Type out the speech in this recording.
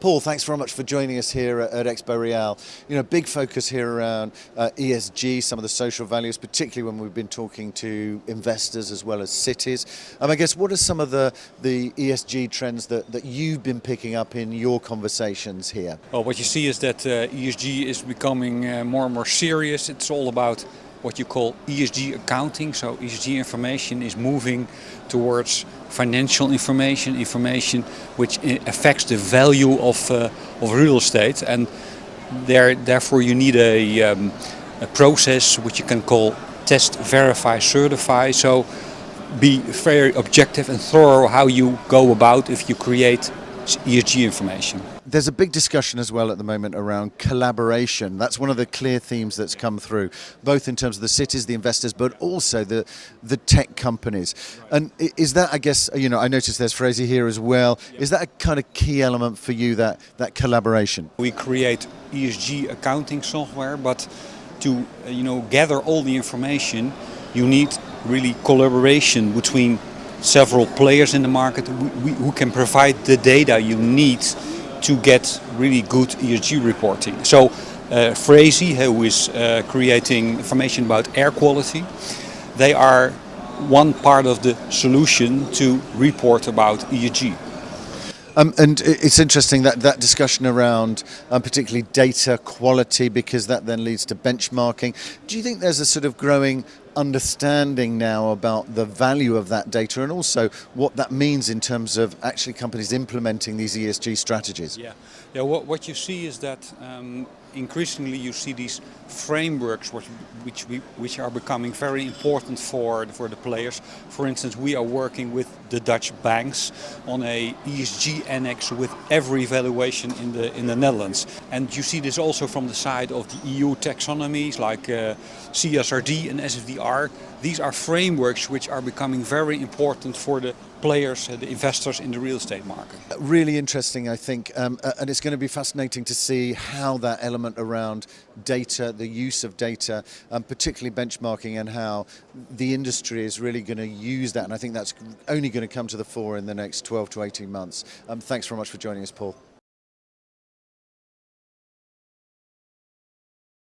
Paul, thanks very much for joining us here at Expo Real. You know, big focus here around ESG, some of the social values, particularly when we've been talking to investors as well as cities. I guess, what are some of the ESG trends that you've been picking up in your conversations here? Well, what you see is that ESG is becoming more and more serious. It's all about what you call ESG accounting. So ESG information is moving towards financial information which affects the value of real estate, and therefore you need a process which you can call test, verify, certify. So be very objective and thorough how you go about if you create ESG information. There's a big discussion as well at the moment around collaboration. That's one of the clear themes that's come through, both in terms of the cities, the investors, but also the tech companies. And is that, I guess, you know, I noticed there's Freesi here as well. Is that a kind of key element for you, that collaboration? We create ESG accounting software, but to gather all the information, you need really collaboration between several players in the market who can provide the data you need to get really good ESG reporting. So Freesi, who is creating information about air quality, they are one part of the solution to report about ESG. And it's interesting that discussion around particularly data quality, because that then leads to benchmarking. Do you think there's a sort of growing understanding now about the value of that data and also what that means in terms of actually companies implementing these ESG strategies? Yeah. What you see is that increasingly you see these frameworks which are becoming very important for the players. For instance, we are working with the Dutch banks on a ESG annex with every valuation in the Netherlands. And you see this also from the side of the EU taxonomies like CSRD and SFDR. These are frameworks which are becoming very important for the players, the investors in the real estate market. Really interesting, I think, and it's going to be fascinating to see how that element around data, the use of data, particularly benchmarking, and how the industry is really going to use that. And I think that's only going to come to the fore in the next 12 to 18 months. Thanks very much for joining us, Paul.